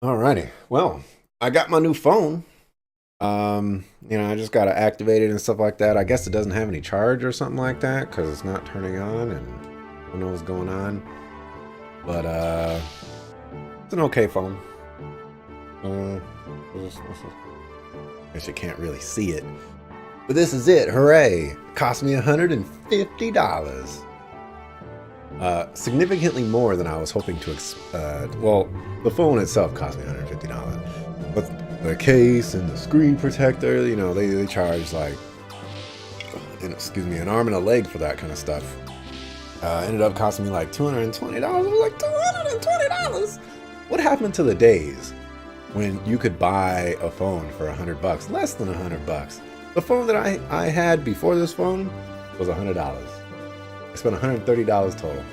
Alrighty. Well, I got my new phone. I just got to activate it and stuff like that. I guess it doesn't have any charge or something like that because it's not turning on and I don't know what's going on. But it's an okay phone. Uh, I guess you can't really see it. But this is it. Hooray! Cost me $150. Significantly more than I was hoping to. Well, the phone itself cost me $150, but the case and the screen protector, they charge like, an arm and a leg for that kind of stuff. Ended up costing me like $220. I was like, $220. What happened to the days when you could buy a phone for $100, less than $100? The phone that I had before this phone was $100. I spent $130 total.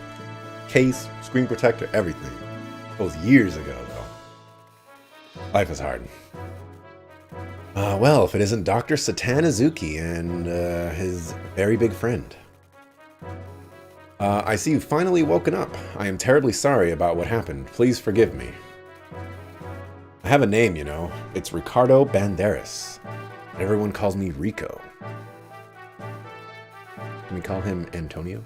Case, screen protector, everything. It was years ago, though. Life is hard. Well, if it isn't Dr. Satan Izuki and his very big friend. I see you've finally woken up. I am terribly sorry about what happened. Please forgive me. I have a name, It's Ricardo Banderas. And everyone calls me Rico. Can we call him Antonio?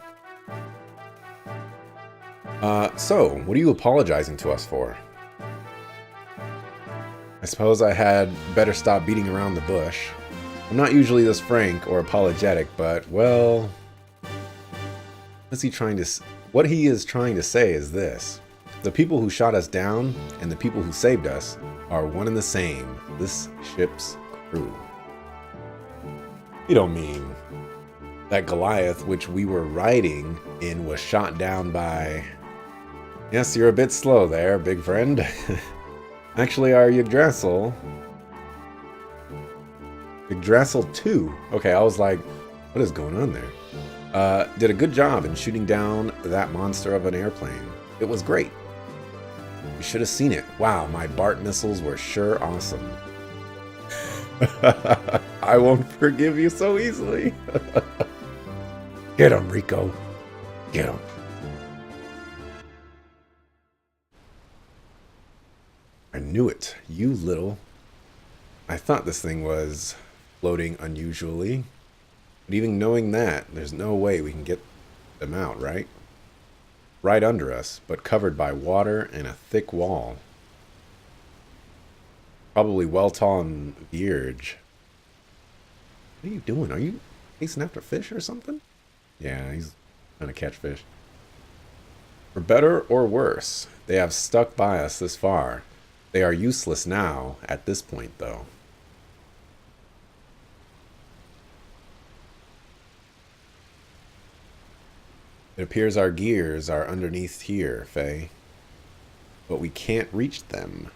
So, what are you apologizing to us for? I suppose I had better stop beating around the bush. I'm not usually this frank or apologetic, but, well... What he is trying to say is this. The people who shot us down and the people who saved us are one and the same. This ship's crew. You don't mean that Goliath, which we were riding in, was shot down by... Yes, you're a bit slow there, big friend. Actually, our Yggdrasil 2. Okay, I was like, what is going on there? Did a good job in shooting down that monster of an airplane. It was great. You should have seen it. Wow, my BART missiles were sure awesome. I won't forgive you so easily. Get him, Rico. Get him. I knew it. You little... I thought this thing was floating unusually. But even knowing that, there's no way we can get them out, right? Right under us, but covered by water and a thick wall. Probably Weltall and Vierge. What are you doing? Are you chasing after fish or something? Yeah, he's trying to catch fish. For better or worse, they have stuck by us this far. They are useless now, at this point, though. It appears our gears are underneath here, Faye. But we can't reach them.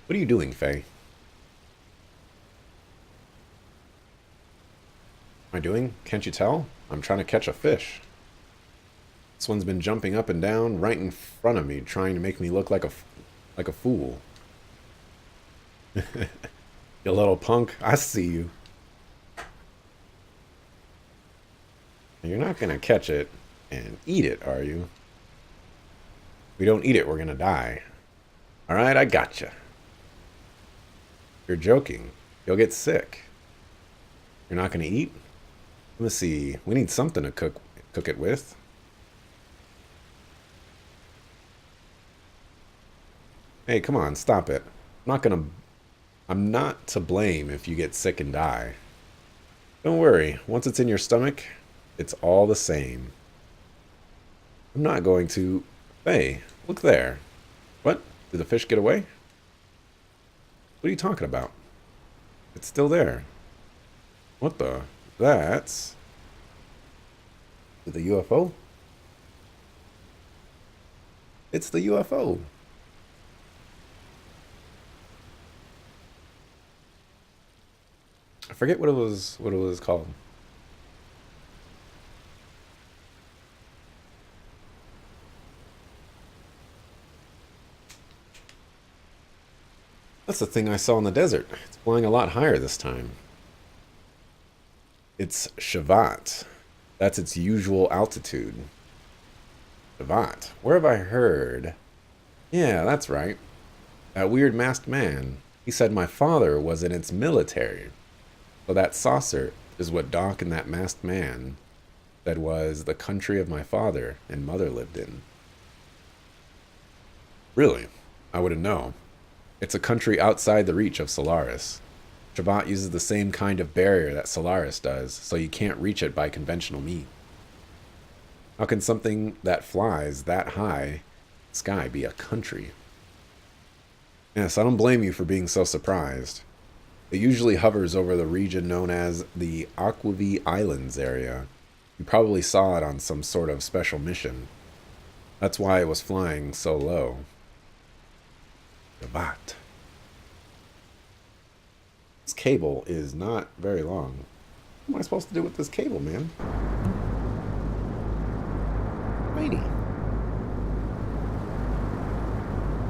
What are you doing, Faye? Am I doing? Can't you tell? I'm trying to catch a fish. This one's been jumping up and down right in front of me, trying to make me look like a fool. You little punk, I see you. You're not gonna catch it and eat it, are you? If we don't eat it, we're gonna die. Alright, I gotcha. You're joking. You'll get sick. You're not gonna eat? Let me see. We need something to cook it with. Hey, come on, stop it. I'm not to blame if you get sick and die. Don't worry, once it's in your stomach, it's all the same. I'm not going to... Hey, look there. What? Did the fish get away? What are you talking about? It's still there. What the? That's... the UFO? It's the UFO. I forget what it was called. That's the thing I saw in the desert. It's flying a lot higher this time. It's Shavat. That's its usual altitude. Shavat. Where have I heard Yeah, that's right. That weird masked man. He said my father was in its military. So that saucer is what Doc and that masked man said was the country of my father and mother lived in. Really? I wouldn't know. It's a country outside the reach of Solaris. Shabbat uses the same kind of barrier that Solaris does, so you can't reach it by conventional means. How can something that flies that high sky be a country? Yes, I don't blame you for being so surprised. It usually hovers over the region known as the Aquavi Islands area. You probably saw it on some sort of special mission. That's why it was flying so low. Shabbat. This cable is not very long. What am I supposed to do with this cable, man? Tiny.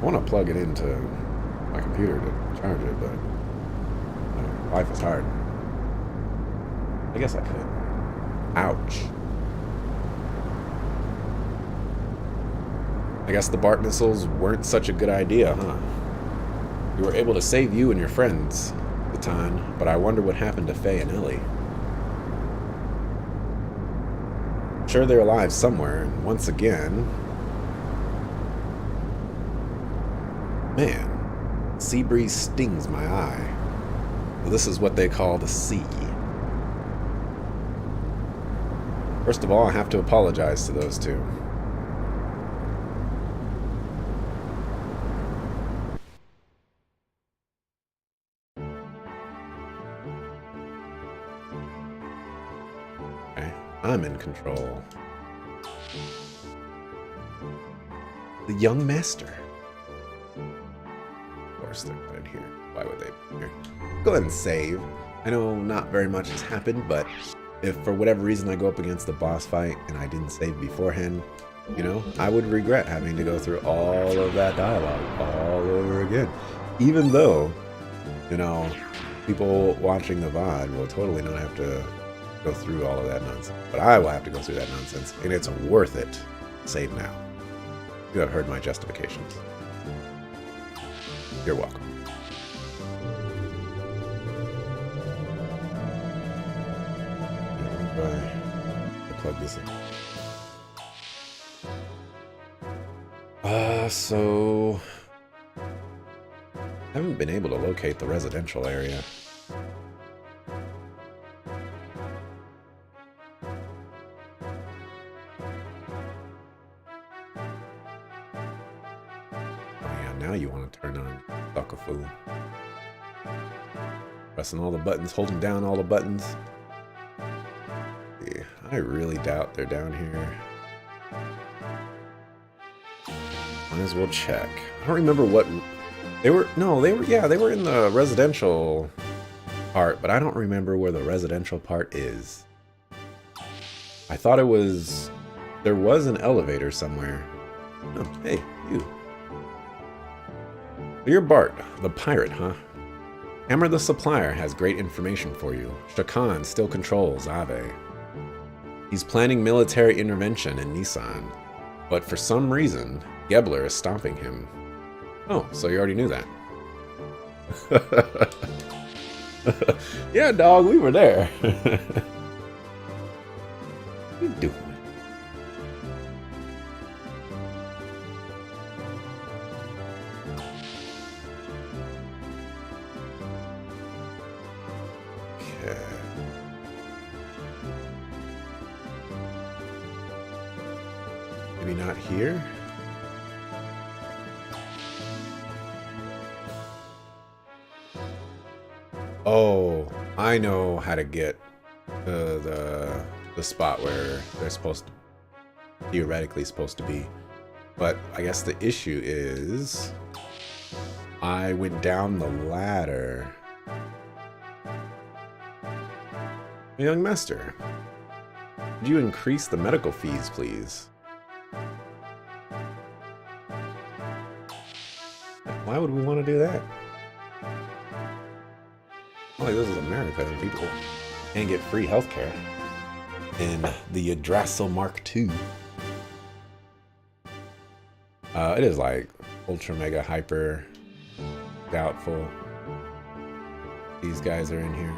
I want to plug it into my computer to charge it, but life is hard. I guess I could. Ouch. I guess the Bart missiles weren't such a good idea, huh? We were able to save you and your friends, Baton, but I wonder what happened to Faye and Ellie. I'm sure they're alive somewhere, and once again... Man, sea breeze stings my eye. Well, this is what they call the sea. First of all, I have to apologize to those two. Okay, I'm in control. The young master. Of course they're not in here. Why would they be here? Go ahead and save. I know not very much has happened, but if for whatever reason I go up against the boss fight and I didn't save beforehand, you know, I would regret having to go through all of that dialogue all over again. Even though, you know, people watching the VOD will totally not have to go through all of that nonsense. But I will have to go through that nonsense, and it's worth it. Save now. You have heard my justifications. You're welcome. Plug this in. So I haven't been able to locate the residential area. Oh yeah, now you want to turn on Suckafu. Pressing all the buttons, holding down all the buttons. I really doubt they're down here. Might as well check. I don't remember what they were. No, they were. Yeah, they were in the residential part, but I don't remember where the residential part is. I thought it was. There was an elevator somewhere. Oh, hey, you. You're Bart, the pirate, huh? Hammer the supplier has great information for you. Shakan still controls Ave. He's planning military intervention in Nissan, but for some reason, Gebler is stopping him. Oh, so you already knew that. Yeah, dog, we were there. What are you doing? Maybe not here? Oh, I know how to get to the spot where they're theoretically supposed to be. But I guess the issue is I went down the ladder. Young master, could you increase the medical fees, please? Why would we want to do that? Well, like this is America and people can't get free healthcare in the Yggdrasil Mark II. It is like Ultra Mega Hyper. Doubtful. These guys are in here.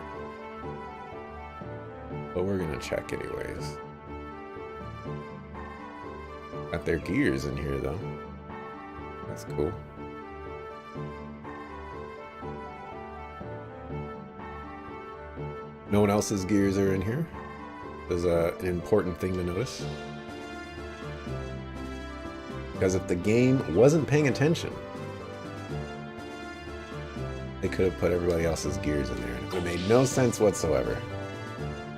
But we're gonna check anyways. Got their gears in here though. That's cool. No one else's gears are in here. There's an important thing to notice. Because if the game wasn't paying attention, they could have put everybody else's gears in there and it would have made no sense whatsoever.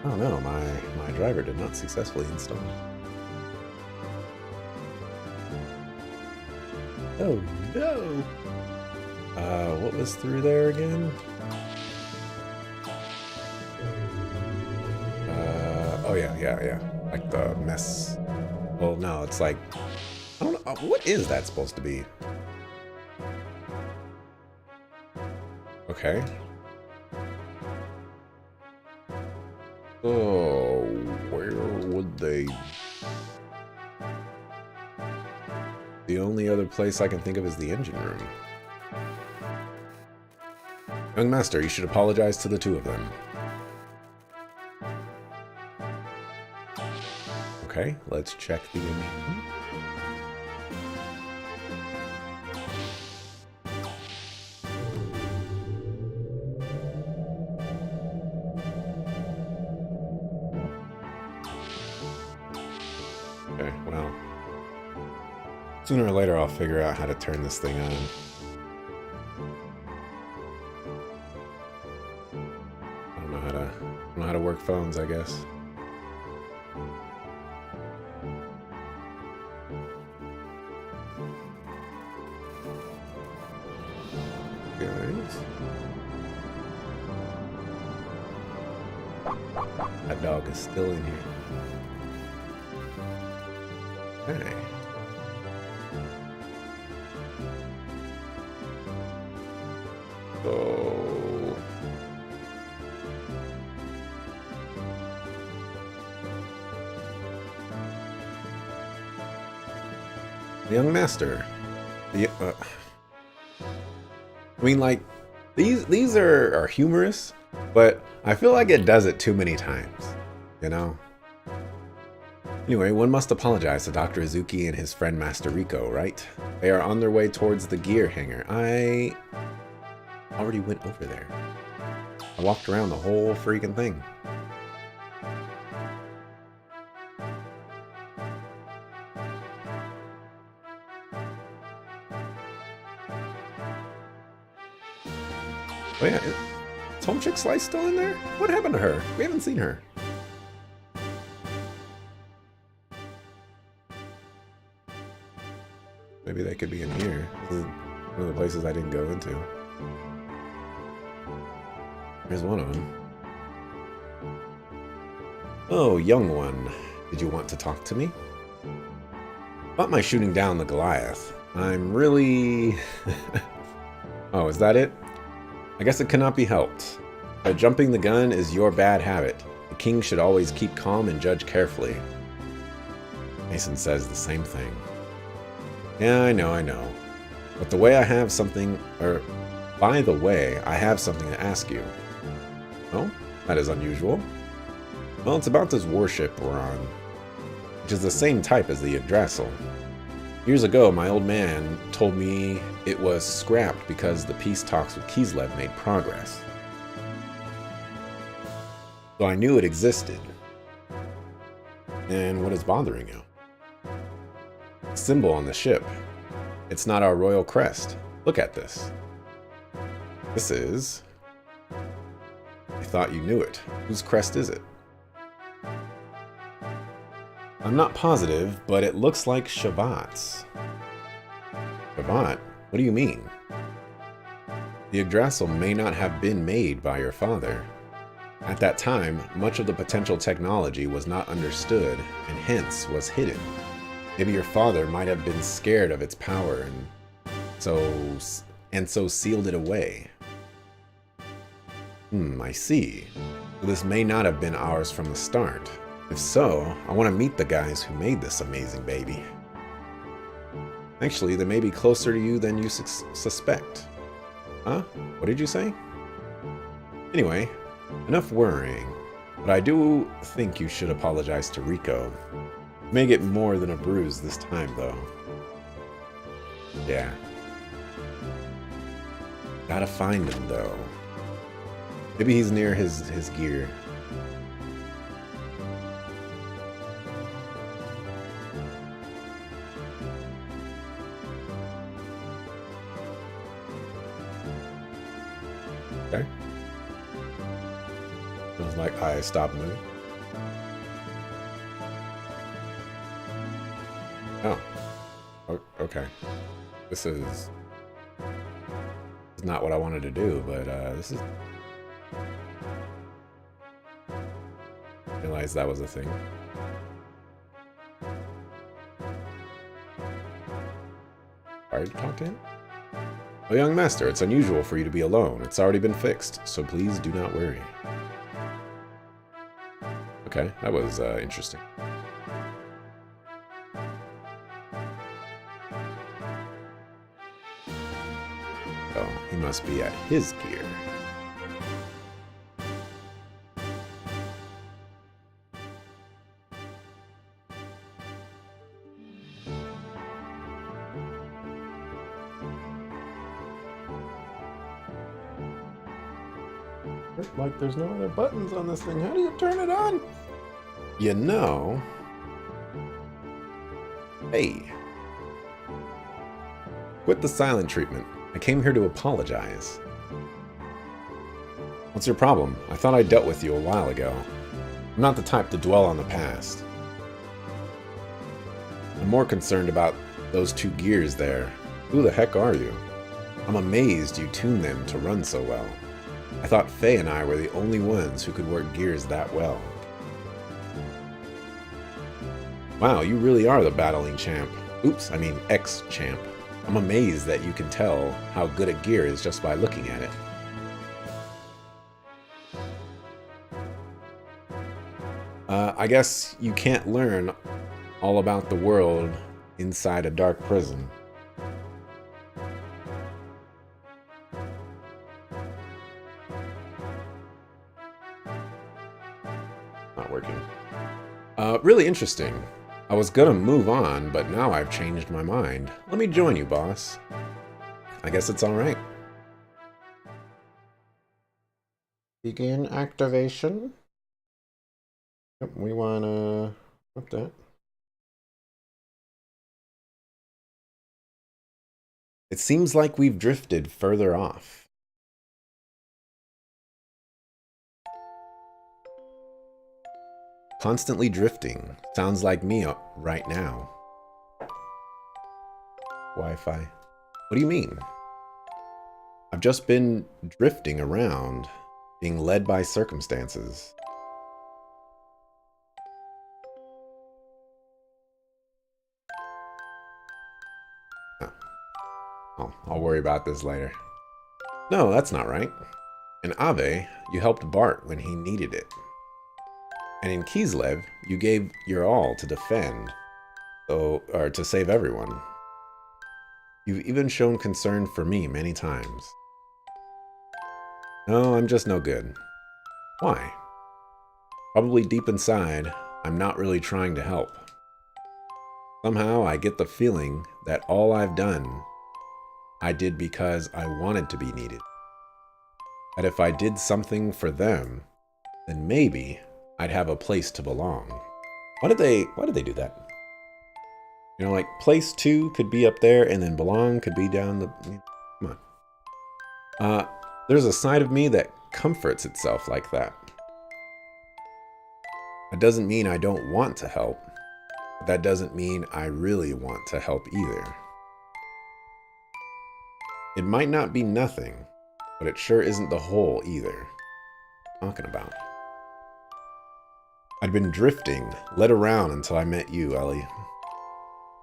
Oh no, my driver did not successfully install. Oh no! What was through there again? Oh yeah. Like the mess. Well, no, it's like, I don't know. What is that supposed to be? Okay. Oh, where would they? The only other place I can think of is the engine room. Young Master, you should apologize to the two of them. Okay, let's check the engine room. Okay, well, sooner or later I'll figure out how to turn this thing on. I don't know how to work phones, I guess. Guys. That dog is still in here. Okay. Oh. Young Master. I mean, like, these are humorous, but I feel like it does it too many times, you know? Anyway, one must apologize to Dr. Izuki and his friend Master Rico, right? They are on their way towards the gear hangar. I already went over there. I walked around the whole freaking thing. Oh yeah, is Home Chick Slice still in there? What happened to her? We haven't seen her. Maybe they could be in here. This is one of the places I didn't go into. Here's one of them. Oh, young one. Did you want to talk to me? About my shooting down the Goliath. I'm really... Oh, is that it? I guess it cannot be helped. But jumping the gun is your bad habit. The king should always keep calm and judge carefully. Mason says the same thing. Yeah, I know. But the way I have something, or by the way, I have something to ask you. Oh, that is unusual. Well, it's about this warship we're on, which is the same type as the Yggdrasil. Years ago, my old man told me it was scrapped because the peace talks with Kislev made progress. So I knew it existed. And what is bothering you? Symbol on the ship. It's not our royal crest. Look at this. This is... I thought you knew it. Whose crest is it? I'm not positive, but it looks like Shabbat's. Shabbat? What do you mean? The Yggdrasil may not have been made by your father. At that time, much of the potential technology was not understood, and hence was hidden. Maybe your father might have been scared of its power and so sealed it away. I see. So this may not have been ours from the start. If so, I want to meet the guys who made this amazing baby. Actually, they may be closer to you than you suspect. Huh? What did you say? Anyway, enough worrying. But I do think you should apologize to Rico. You may get more than a bruise this time, though. Yeah. Gotta find him, though. Maybe he's near his gear. Okay. Feels like I stopped moving. Oh. Okay. This is not what I wanted to do, but this is... Realized that was a thing. Why did you talk to him? Oh, young master, it's unusual for you to be alone. It's already been fixed, so please do not worry. Okay, that was interesting. Oh, he must be at his gear. Like there's no other buttons on this thing. How do you turn it on? You know... Hey. Quit the silent treatment. I came here to apologize. What's your problem? I thought I dealt with you a while ago. I'm not the type to dwell on the past. I'm more concerned about those two gears there. Who the heck are you? I'm amazed you tuned them to run so well. I thought Faye and I were the only ones who could work gears that well. Wow, you really are the battling champ. Oops, I mean ex-champ. I'm amazed that you can tell how good a gear is just by looking at it. I guess you can't learn all about the world inside a dark prison. Not working. Really interesting. I was gonna move on, but now I've changed my mind. Let me join you, boss. I guess it's alright. Begin activation. Yep, we wanna... What that? It seems like we've drifted further off. Constantly drifting. Sounds like me right now. Wi-Fi. What do you mean? I've just been drifting around, being led by circumstances. Oh, I'll worry about this later. No, that's not right. In Ave, you helped Bart when he needed it. And in Kislev, you gave your all to defend, or to save everyone. You've even shown concern for me many times. No, I'm just no good. Why? Probably deep inside, I'm not really trying to help. Somehow I get the feeling that all I've done, I did because I wanted to be needed. That if I did something for them, then maybe I'd have a place to belong. Why did they do that? You know, like place 2 could be up there and then belong could be down the... Come on. There's a side of me that comforts itself like that. That doesn't mean I don't want to help. But that doesn't mean I really want to help either. It might not be nothing, but it sure isn't the whole either. Talking about. I'd been drifting, led around until I met you, Ellie.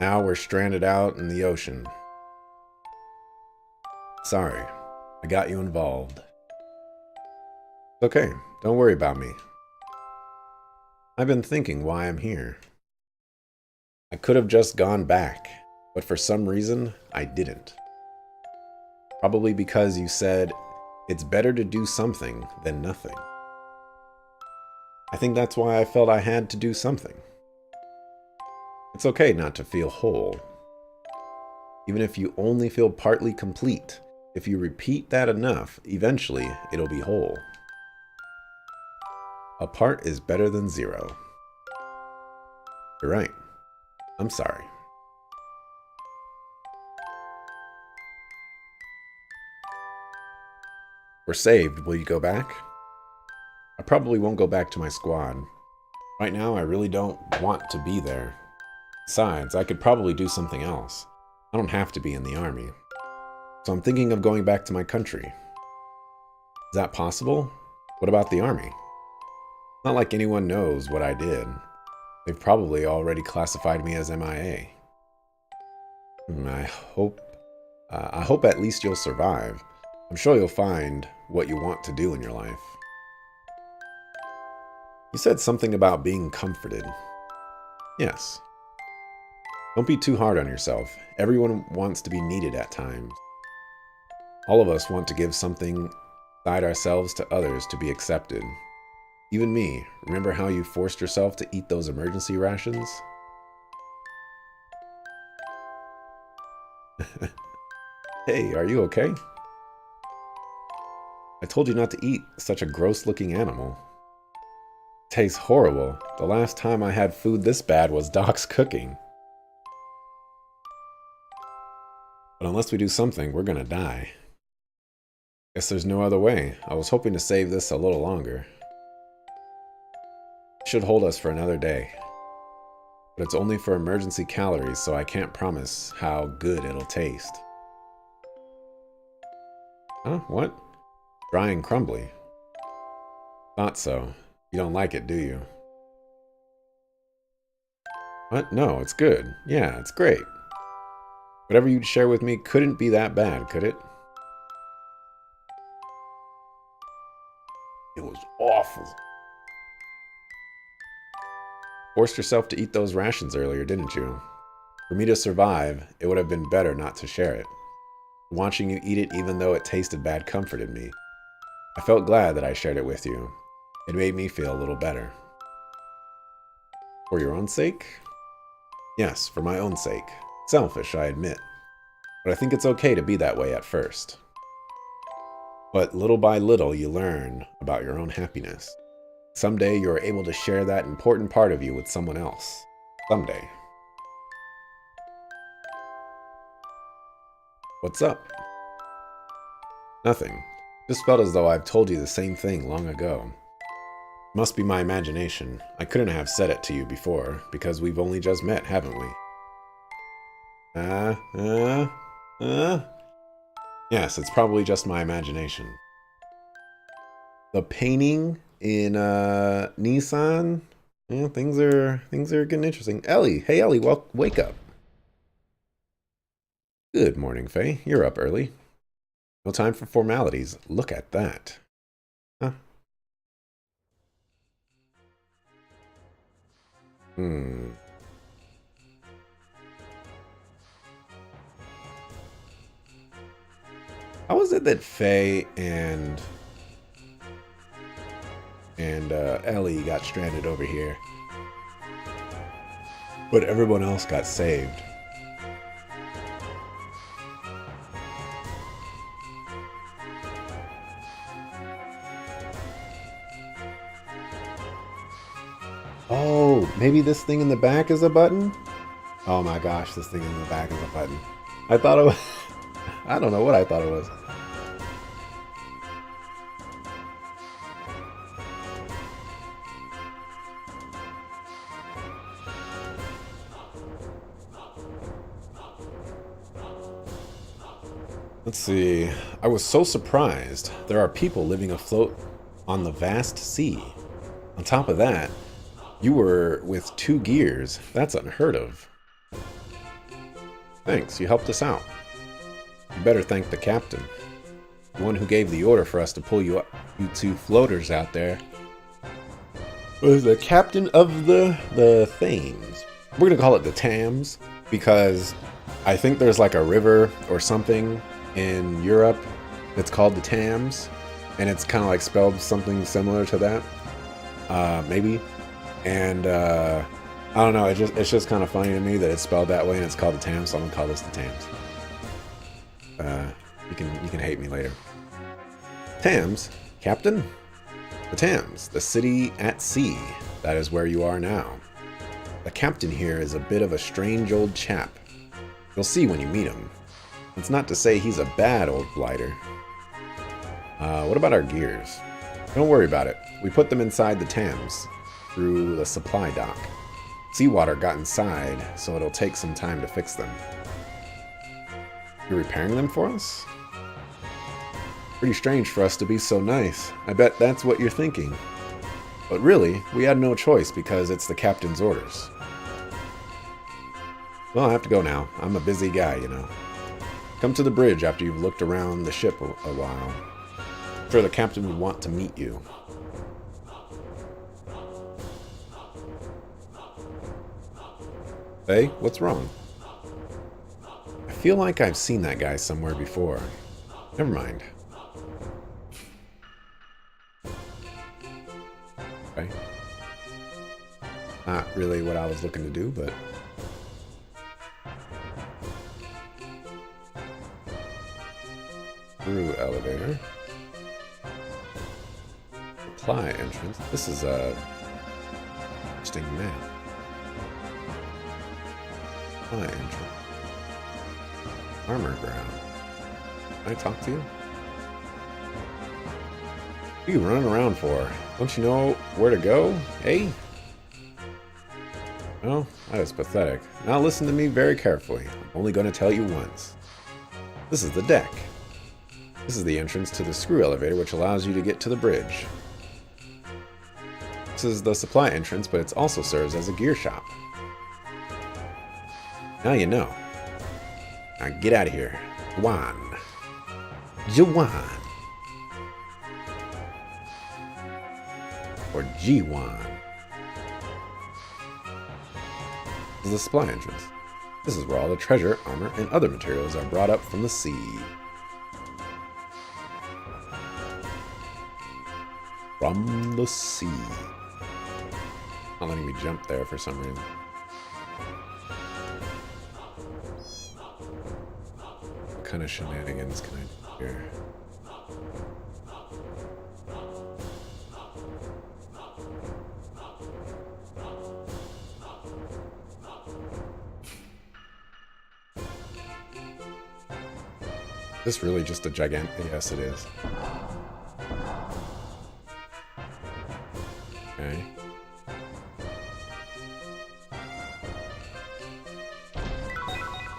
Now we're stranded out in the ocean. Sorry, I got you involved. It's okay, don't worry about me. I've been thinking why I'm here. I could have just gone back. but for some reason, I didn't. Probably because you said, it's better to do something than nothing. I think that's why I felt I had to do something. It's okay not to feel whole. Even if you only feel partly complete, if you repeat that enough, eventually it'll be whole. A part is better than zero. You're right. I'm sorry. We're saved. Will you go back? I probably won't go back to my squad. Right now, I really don't want to be there. Besides, I could probably do something else. I don't have to be in the army. So I'm thinking of going back to my country. Is that possible? What about the army? Not like anyone knows what I did. They've probably already classified me as MIA. I hope at least you'll survive. I'm sure you'll find what you want to do in your life. You said something about being comforted. Yes. Don't be too hard on yourself. Everyone wants to be needed at times. All of us want to give something inside ourselves to others to be accepted. Even me. Remember how you forced yourself to eat those emergency rations? Hey, are you okay? I told you not to eat such a gross-looking animal. It tastes horrible. The last time I had food this bad was Doc's cooking. But unless we do something, we're gonna die. Guess there's no other way. I was hoping to save this a little longer. It should hold us for another day. But it's only for emergency calories, so I can't promise how good it'll taste. Huh? What? Dry and crumbly. Thought so. You don't like it, do you? What? No, it's good. Yeah, it's great. Whatever you'd share with me couldn't be that bad, could it? It was awful. Forced yourself to eat those rations earlier, didn't you? For me to survive, it would have been better not to share it. Watching you eat it even though it tasted bad comforted me. I felt glad that I shared it with you. It made me feel a little better. For your own sake? Yes, for my own sake. Selfish, I admit. But I think it's okay to be that way at first. But little by little, you learn about your own happiness. Someday you are able to share that important part of you with someone else. Someday. What's up? Nothing. Just felt as though I've told you the same thing long ago. Must be my imagination. I couldn't have said it to you before, because we've only just met, haven't we? Yes, it's probably just my imagination. The painting in Nissan. Yeah, things are getting interesting. Ellie, hey Ellie, wake up. Good morning, Faye. You're up early. No time for formalities. Look at that. Huh? How is it that Faye and Ellie got stranded over here, but everyone else got saved? Oh, maybe this thing in the back is a button? Oh my gosh, this thing in the back is a button. I thought it was... I don't know what I thought it was. Let's see. I was so surprised. There are people living afloat on the vast sea. On top of that, you were with 2 gears. That's unheard of. Thanks, you helped us out. You better thank the captain. The one who gave the order for us to pull you 2 floaters out there. Was the captain of the Thames. We're gonna call it the Thames because I think there's like a river or something in Europe that's called the Thames, and it's kind of like spelled something similar to that, maybe. And I don't know. It's just kind of funny to me that it's spelled that way and it's called the Thames. So I'm gonna call this the Thames. You can hate me later. Thames, Captain. The Thames, the city at sea. That is where you are now. The captain here is a bit of a strange old chap. You'll see when you meet him. It's not to say he's a bad old blighter. What about our gears? Don't worry about it. We put them inside the Thames through the supply dock. Seawater got inside, so it'll take some time to fix them. You're repairing them for us? Pretty strange for us to be so nice. I bet that's what you're thinking. But really, we had no choice because it's the captain's orders. Well, I have to go now. I'm a busy guy, you know. Come to the bridge after you've looked around the ship a while. I'm sure the captain would want to meet you. Hey, what's wrong? I feel like I've seen that guy somewhere before. Never mind. Okay. Not really what I was looking to do, but... Through elevator. Supply entrance. This is a... interesting map. Supply entrance. Armor ground. Can I talk to you? What are you running around for? Don't you know where to go? Hey? Well, that is pathetic. Now listen to me very carefully. I'm only going to tell you once. This is the deck. This is the entrance to the screw elevator, which allows you to get to the bridge. This is the supply entrance, but it also serves as a gear shop. Now you know. Now get out of here. Juan. Juan. Or G1. This is the supply entrance. This is where all the treasure, armor, and other materials are brought up from the sea. From the sea. Not letting me jump there for some reason. What kind of shenanigans can I do here? Is this really just a gigantic... Yes, it is. Okay.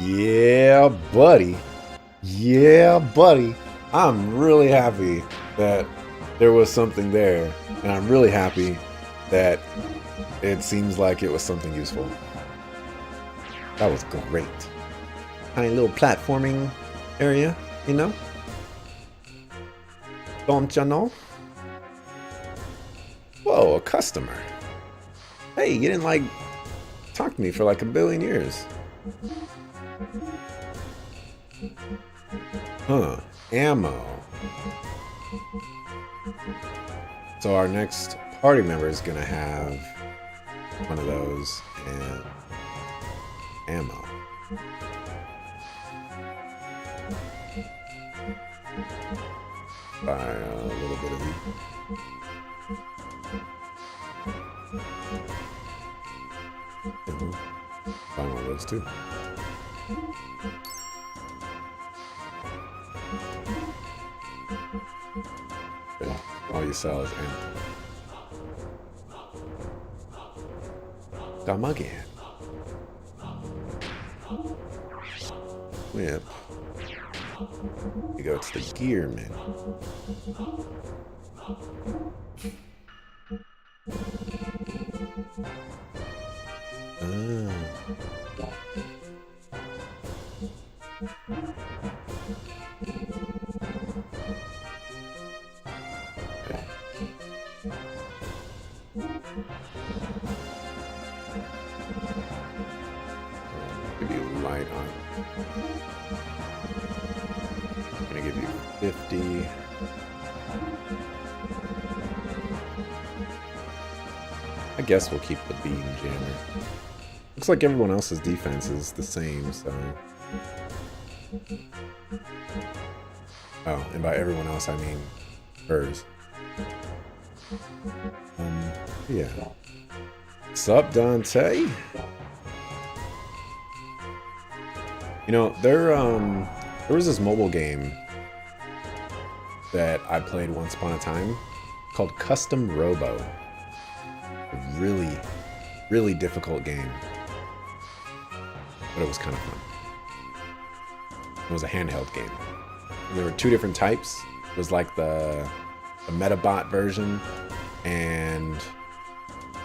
Yeah, buddy. Yeah, buddy. I'm really happy that there was something there. And I'm really happy that it seems like it was something useful. That was great. Tiny little platforming area. You know? Don't you know? Whoa, a customer. Hey, you didn't like talk to me for like a billion years. Huh. Ammo. So our next party member is gonna have one of those and ammo. Buy a little bit of these. Buy one of those too. Okay. All you sell is ammo. Come again. Whip. You go to the gear menu. Okay. Give you light on. 50. I guess we'll keep the bean jammer. Looks like everyone else's defense is the same, so... Oh, and by everyone else I mean hers. Yeah. Sup, Dante? You know, there was this mobile game that I played once upon a time called Custom Robo. A really, really difficult game. But it was kind of fun. It was a handheld game. And there were two different types. It was like the Metabot version and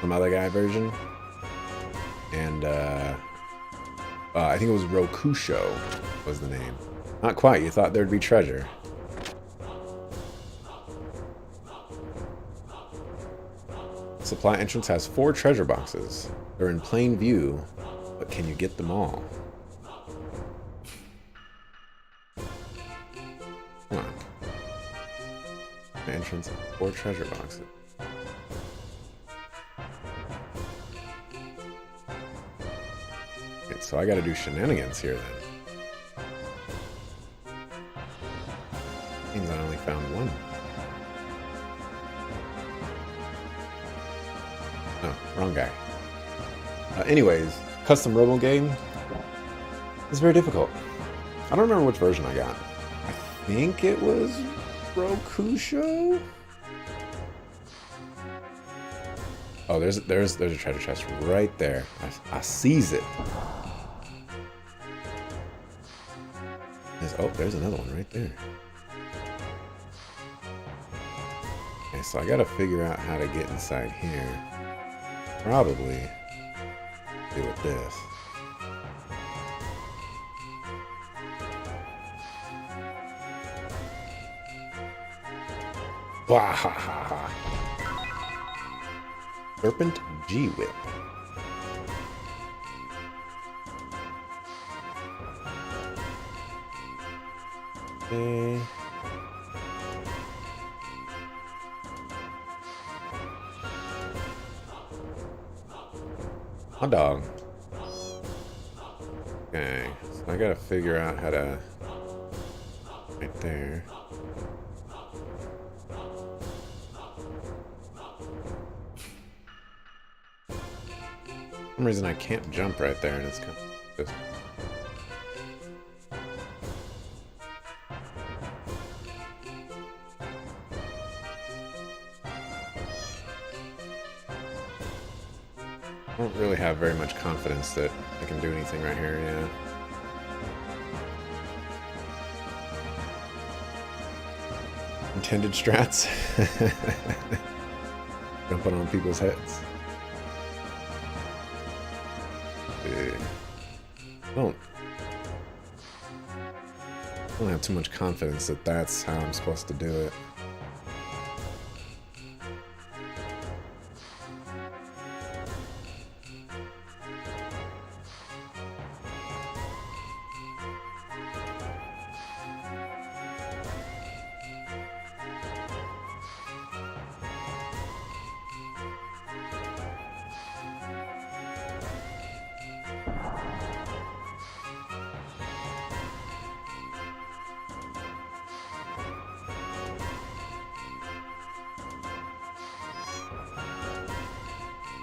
some other guy version. And I think it was Rokusho was the name. Not quite, you thought there'd be treasure. Supply entrance has 4 treasure boxes. They're in plain view, but can you get them all? Come on. Entrance, 4 treasure boxes. Okay, so I gotta do shenanigans here then. Means I only found one. Oh, wrong guy. Anyways, custom robo game is very difficult. I don't remember which version I got. I think it was Rokusho. Oh, there's a treasure chest right there. I seize it. There's another one right there. Okay, so I gotta figure out how to get inside here. Probably do with this. Wahahaha. Serpent G-Whip. Okay. Hot dog. Okay, so I gotta figure out how to... Right there. For some reason I can't jump right there and it's kind of just... I don't really have very much confidence that I can do anything right here, yeah. Intended strats. Jumping on people's heads. I don't have too much confidence that that's how I'm supposed to do it.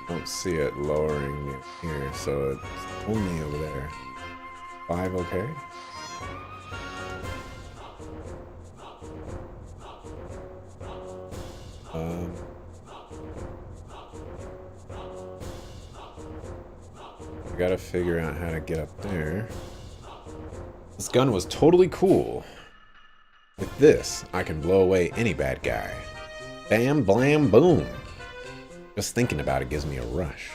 Don't see it lowering here, so it's only over there. 5, okay? I gotta figure out how to get up there. This gun was totally cool. With this, I can blow away any bad guy. Bam, blam, boom. Just thinking about it gives me a rush.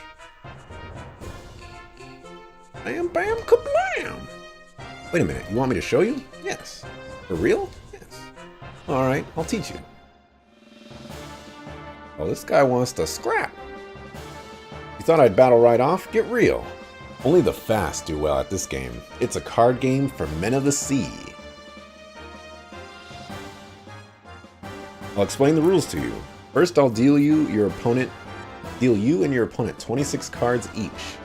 Bam, bam, kablam! Wait a minute, you want me to show you? Yes. For real? Yes. Alright, I'll teach you. Oh, this guy wants to scrap. You thought I'd battle right off? Get real. Only the fast do well at this game. It's a card game for men of the sea. I'll explain the rules to you. First, I'll deal you and your opponent 26 cards each.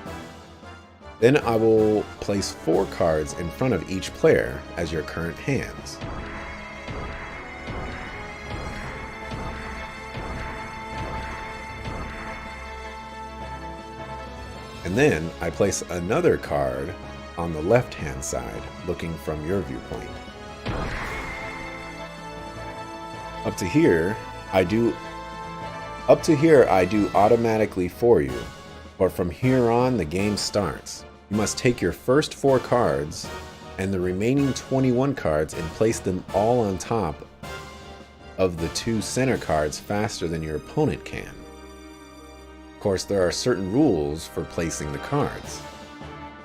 Then I will place 4 cards in front of each player as your current hands. And then I place another card on the left-hand side, looking from your viewpoint. Up to here, I do automatically for you, but from here on, the game starts. You must take your first 4 cards and the remaining 21 cards and place them all on top of the 2 center cards faster than your opponent can. Of course, there are certain rules for placing the cards.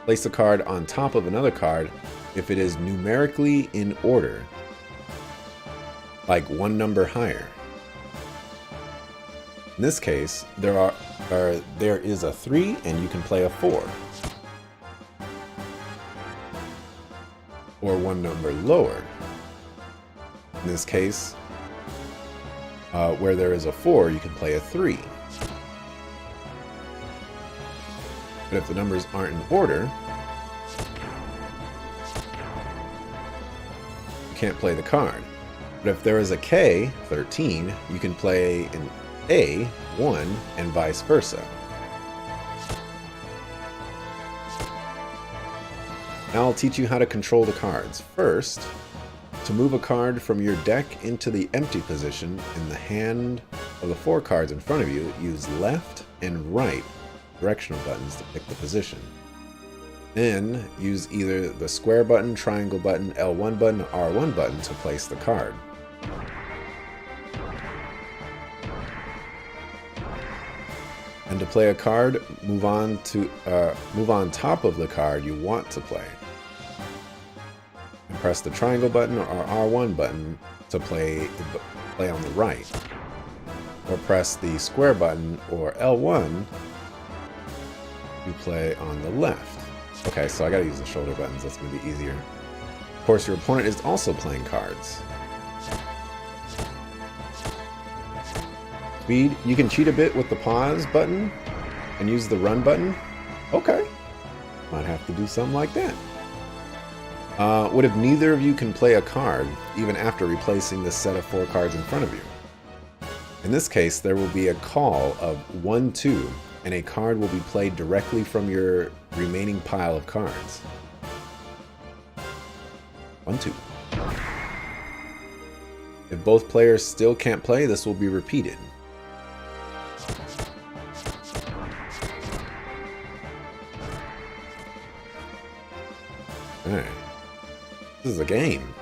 Place a card on top of another card if it is numerically in order, like 1 number higher. In this case, there is a 3 and you can play a 4. Or 1 number lower. In this case, where there is a 4, you can play a 3. But if the numbers aren't in order, you can't play the card. But if there is a K, 13, you can play an A, 1, and vice versa. Now I'll teach you how to control the cards. First, to move a card from your deck into the empty position in the hand of the 4 cards in front of you, use left and right directional buttons to pick the position. Then use either the square button, triangle button, L1 button, or R1 button to place the card. And to play a card, move on top of the card you want to play. And press the triangle button or R1 button to play on the right. Or press the square button or L1 to play on the left. Okay, so I gotta use the shoulder buttons, that's gonna be easier. Of course, your opponent is also playing cards. Speed, you can cheat a bit with the pause button and use the run button. Okay, might have to do something like that. What if neither of you can play a card, even after replacing the set of 4 cards in front of you? In this case, there will be a call of 1-2, and a card will be played directly from your remaining pile of cards. 1-2. If both players still can't play, this will be repeated. Alright. This is a game.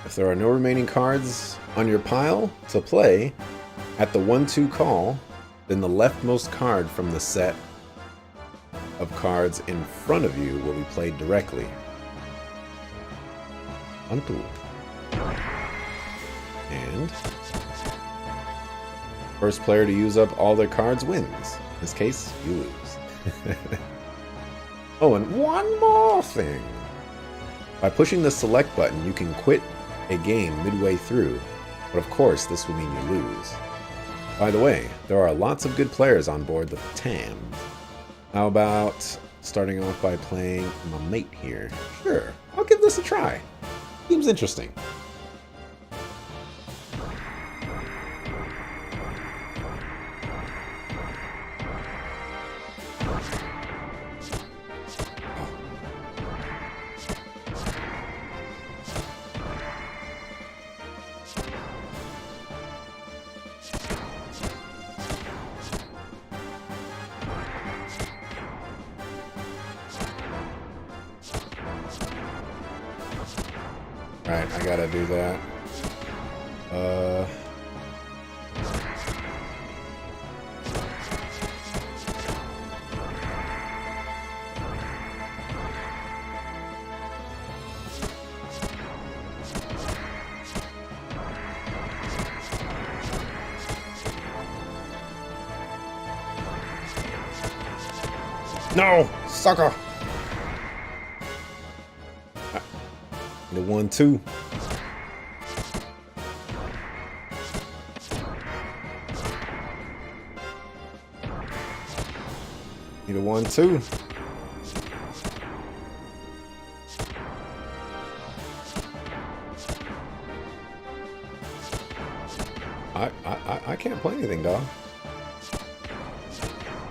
If there are no remaining cards on your pile to play at the 1-2 call, then the leftmost card from the set of cards in front of you will be played directly. 1-2. And first player to use up all their cards wins. In this case, you lose. Oh, and one more thing. By pushing the select button, you can quit a game midway through, but of course this will mean you lose. By the way, there are lots of good players on board the TAM. How about starting off by playing my mate here? Sure, I'll give this a try. Seems interesting. Alright, I gotta do that. No! Sucker! The 1-2. Need a 1-2. I can't play anything, dog.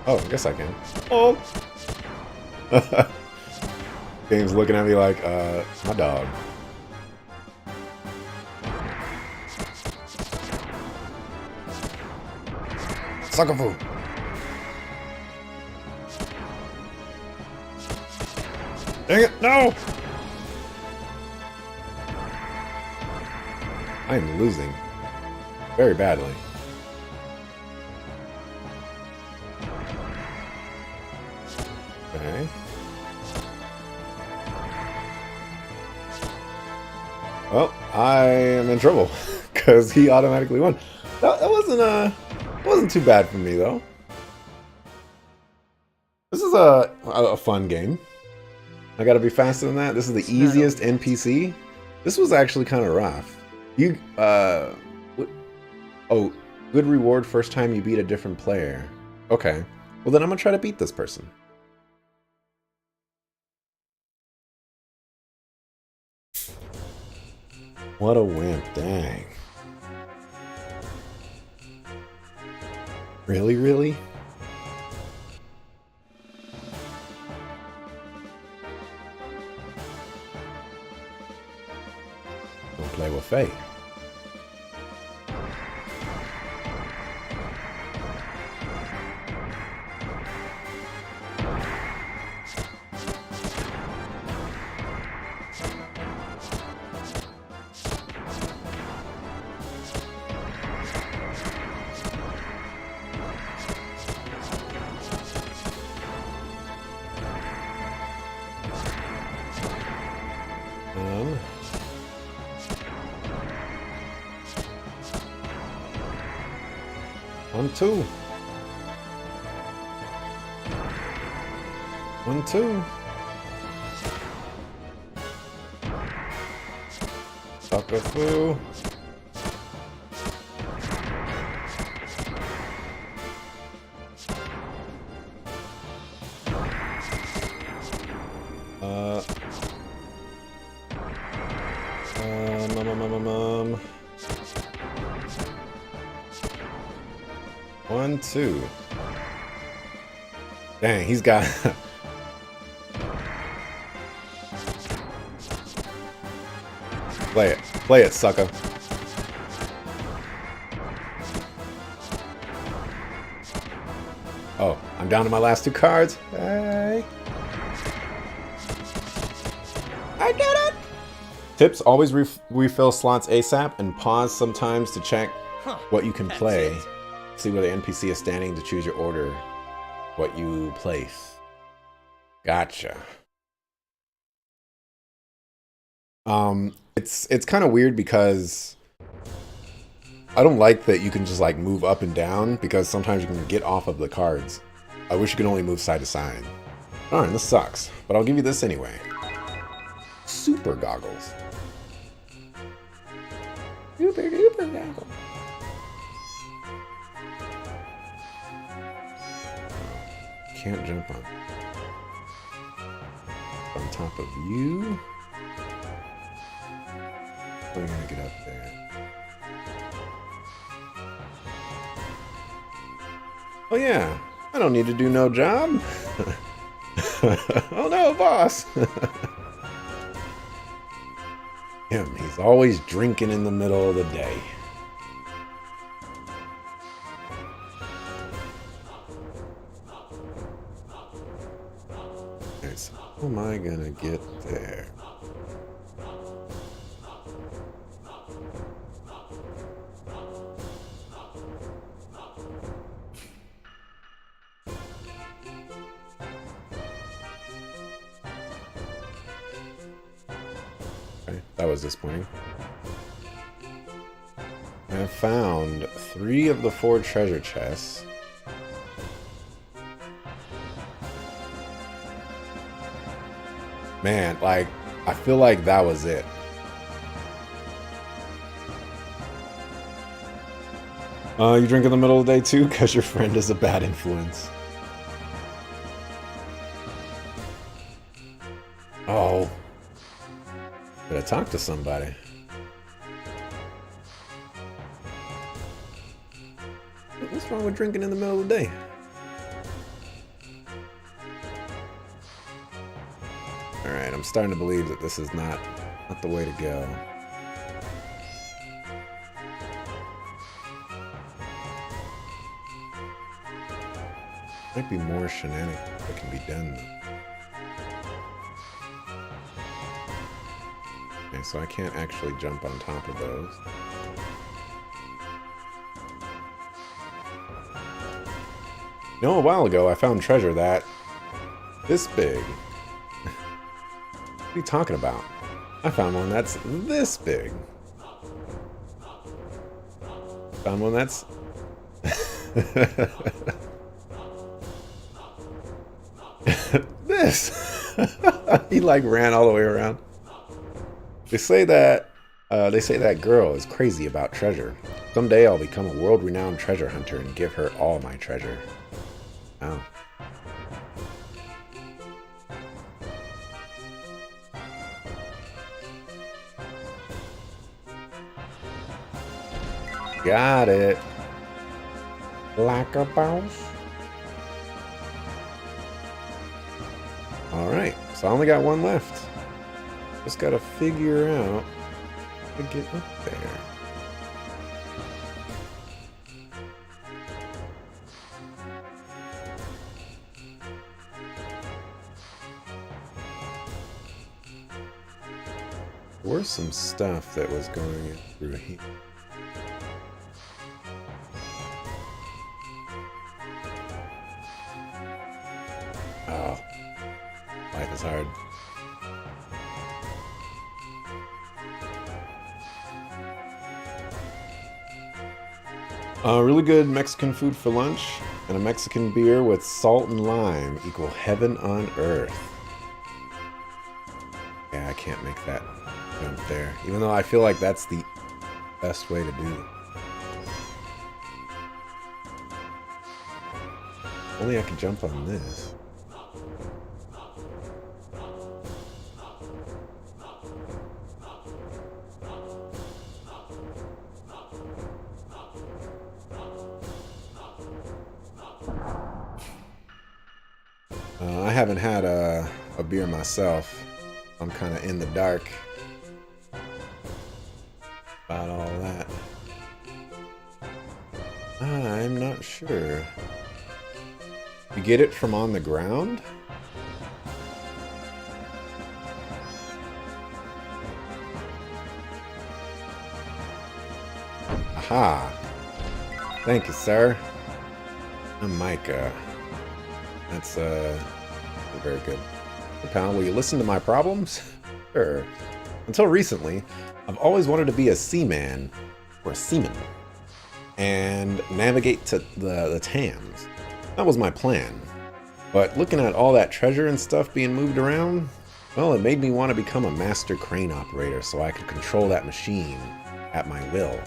Oh, I guess I can. Oh! Game's looking at me like, my dog. Sucker food. Dang it, no! I am losing. Very badly. Okay. Well, I am in trouble because he automatically won. That wasn't too bad for me though. This is a fun game. I gotta be faster than that. This is the easiest NPC. This was actually kind of rough. You oh, good reward first time you beat a different player. Okay. Well then I'm gonna try to beat this person. What a wimp, dang. Really, really? Don't play with fate. One, two. 1-2. Sucker foo. One, two. Dang, he's got... Play it, sucker. Oh, I'm down to my last 2 cards. Hey. I get it! Tips, always refill slots ASAP and pause sometimes to check what you can play. See where the NPC is standing to choose your order, what you place. Gotcha. It's kind of weird because I don't like that you can just like move up and down because sometimes you can get off of the cards. I wish you could only move side to side. Alright, this sucks, but I'll give you this anyway. Super goggles. Super duper goggles. Can't jump on top of you. We're gonna get up there. Oh yeah, I don't need to do no job. Oh no, boss. Him, he's always drinking in the middle of the day. Okay, so how am I gonna get there? That was disappointing. I found 3 of the 4 treasure chests. Man, like, I feel like that was it. You drink in the middle of the day too? Because your friend is a bad influence. Oh. Gotta talk to somebody. What's wrong with drinking in the middle of the day? Alright, I'm starting to believe that this is not the way to go. Might be more shenanigans that can be done. Okay, so I can't actually jump on top of those. You know, a while ago I found treasure that this big. What are you talking about? I found one that's this big. Found one that's... this. He like ran all the way around. They say that girl is crazy about treasure. Someday I'll become a world-renowned treasure hunter and give her all my treasure. Oh. Got it. Like a boss. Alright, so I only got one left. Just gotta figure out how to get up there. There was some stuff that was going through here. Oh, life is hard. Really good Mexican food for lunch, and a Mexican beer with salt and lime equal heaven on earth. Yeah, I can't make that jump there, even though I feel like that's the best way to do it. Only I could jump on this. I haven't had a beer myself. I'm kind of in the dark about all that. I'm not sure. You get it from on the ground? Aha! Thank you, sir. I'm Micah. That's very good. Hey, pal, will you listen to my problems? Sure. Until recently, I've always wanted to be a seaman, or a seaman, and navigate to the Thames. That was my plan. But looking at all that treasure and stuff being moved around, well, it made me want to become a master crane operator so I could control that machine at my will.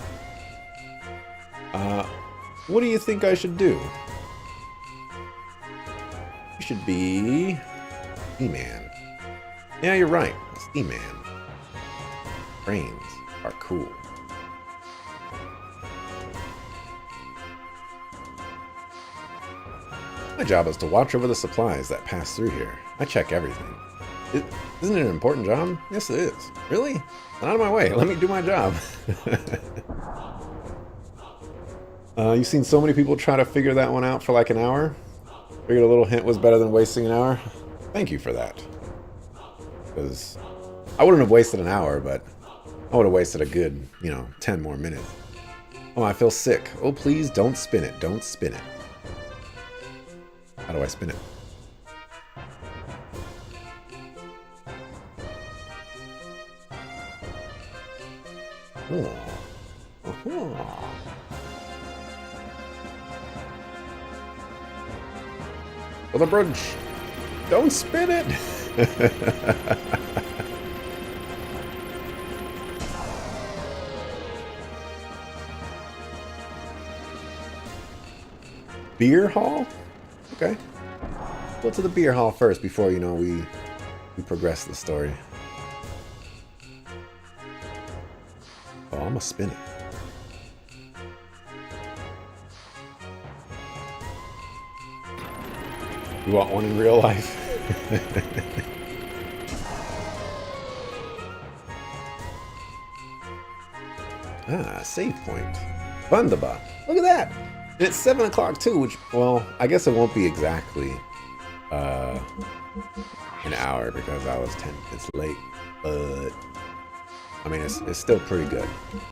What do you think I should do? You should be Seaman. Yeah, you're right. Seaman. Cranes are cool. My job is to watch over the supplies that pass through here. I check everything. Isn't it an important job? Yes, it is. Really? Get out of my way. Let me do my job. You've seen so many people try to figure that one out for like an hour? Figured a little hint was better than wasting an hour? Thank you for that. Because I wouldn't have wasted an hour, but I would have wasted a good, 10 more minutes. Oh, I feel sick. Oh, please don't spin it. Don't spin it. How do I spin it? Oh. Oh. For the bridge. Don't spin it. Beer hall? Okay. Go to the beer hall first before, you know, we progress the story. Oh, I'm gonna spin it. You want one in real life? Ah, save point. Wunderbar. Look at that! And it's 7 o'clock too, which, well, I guess it won't be exactly an hour because I was 10 minutes late. But, I mean, it's still pretty good.